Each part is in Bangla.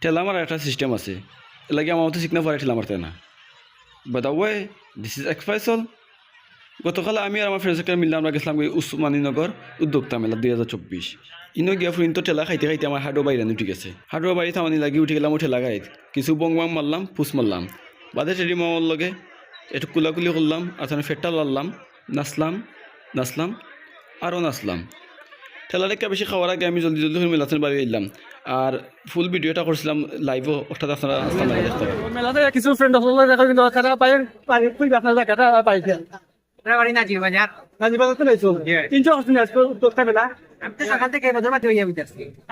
ঠেলা মারার একটা সিস্টেম আছে, লাগে আমার মতো শিখনা পরে ঠেলা মারতে না। বাদাওয়ে দিস ইজ এক্সপাইসল। গতকাল আমি আর আমার ফ্রেন্ডস একটা মিললাম, আমরা গেছিলাম উসমানীনগর উদ্যোক্তা মেলা 2024। ইনো গিয়া ফুরিন তো ঠেলা খাইতে খাইতে আমার হাডো বাইরে উঠে গেছে। হাডো বাড়ি থামানি লাগি উঠে গেলাম, ঠেলা গাইত কিছু বং বাং মারলাম, পুষ মারলাম, বাদে টেডি মামার লগে একটু কুলাকুলি করলাম, আসলে ফেটটা লাড়লাম, নাচলাম আরও নাচলাম। ঠেলা রেখা বেশি খাওয়ার আগে আমি জলদি জলদি করে মেলাতে বাড়ি এলাম, আর ফুল ভিডিওটা করছিলাম লাইভও, অর্থাৎ আপনারা দেখতে পারেন। মেলাতে কিছু ফ্রেন্ড দেখা কিন্তু তারা পাই খুব আপনার জায়গাটা পাইছে নাজির বাজার তো নেই 300 উদ্যোক্তা মেলা। সকাল থেকে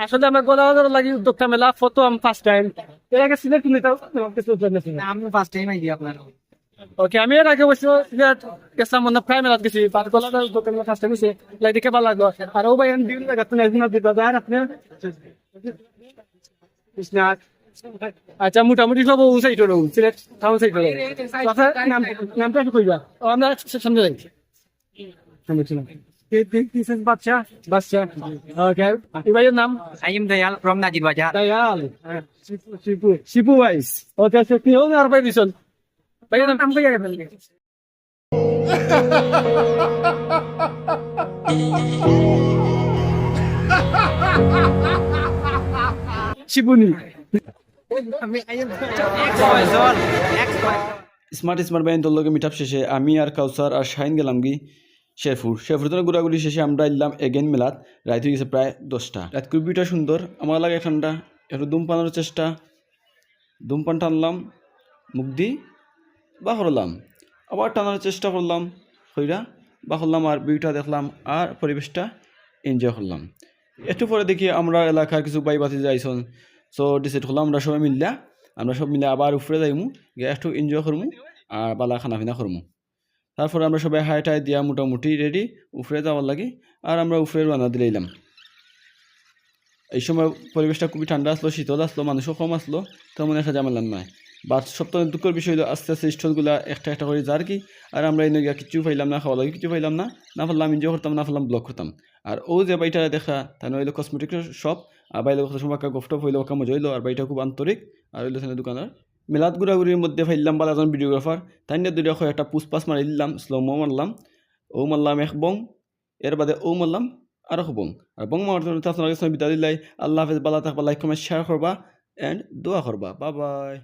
আসলে আমরা গোলা বাজার লাগি উদ্যোক্তা মেলা ফটো আমি ফার্স্ট টাইম এর আগে সিলেক্ট নিতাম, আমি ফার্স্ট টাইম আইছি আপনার। ওকে, আমি এর আগে অবশ্য গেছিলাম মানে প্রায় মেলাত গেছি, বাট গোলা বাজার উদ্যোক্তা মেলা ফার্স্ট টাইম হয়েছে, লাই দেখে ভালো লাগলো। আর ও ভাই বিভিন্ন জায়গা তো একদিন বাজার আপনি আচ্ছা মোটামুটি সব সাইড সিলেক্ট টাউন সাইড নামটা একটু কইবা, আমরা সামনে যাই বাচ্চা ওকে। ভাইয়ের নাম আইম দয়াল ফ্রম নাজির বাজার। দয়াল শিপু ভাইস ওকে। কেউ আর ভাই দিছেন ভাইয়ের নাম কই আগে ফেলবে শিপুনি। স্মার্ট বাইন তোর লগে মিট শেষে আমি আর কাউসার আর শাহিন গেলাম গি শেরপুর তো ঘোরাঘুরি শেষে আমরা এলাম এগেন মেলাত। রাত হয়ে গেছে প্রায় 10টা। রাত খুবইটা সুন্দর, আমার লাগে ঠান্ডা, একটু ধূমপানের চেষ্টা, ধূমপান টানলাম, মুখ দি বা করলাম, আবার টানার চেষ্টা করলাম, হইরা বা করলাম, আর ভিউটা দেখলাম আর পরিবেশটা এনজয় করলাম। একটু পরে দেখি আমরা এলাকার কিছু বাই বাতি যাইছন, সো ডিসাইড করলাম আমরা সব মিলে আবার উপরে যাইমু, গিয়ে একটু এনজয় করমু আর বালা খানা পিনা করমু। তারপরে আমরা সবাই হাই টাই দিয়া মোটামুটি রেডি উপরে যাওয়ার লাগি, আর আমরা উপরে রান্না দিলাম। এই সময় পরিবেশটা খুবই ঠান্ডা আসলো, শীতল আসলো, মানুষও কম আসলো, তেমন একটা ঝামেলা নয়। বাট সবথেকে দুঃখের বিষয় হলো আস্তে আস্তে স্টলগুলো একটা করে যার কি, আর আমরা এই গিয়া কিছু পাইলাম না, খাওয়া লাগে কিছু পাইলাম না পারলাম এনজয় করতাম, না পারলাম ব্লগ করতাম। আর ও যে বাড়িটা দেখা তাই হইলো কসমেটিক শপ, আর বাইরে কথা সময় গফটপ হইলো ওকা মজা হইলো, আর বাড়িটা খুব আন্তরিক, আর হইলো সেখানে দোকানের মেলাত ঘুরাঘুরির মধ্যে ফাইলাম বালা একজন ভিডিওগ্রাফার, তাই নিয়ে দুইটা একটা পুষ্পাস মারি দিলাম, স্লোমো মারলাম, ও মারলাম এক বং, এর বাদে ও মারলাম আরো বং। আর বং মারার জন্য আপনার বিদায় দিলাই। আল্লাহ হাফেজ, বালা থাকবা, লাইক কমেন্ট শেয়ার করবা এন্ড দোয়া করবা। Bye bye.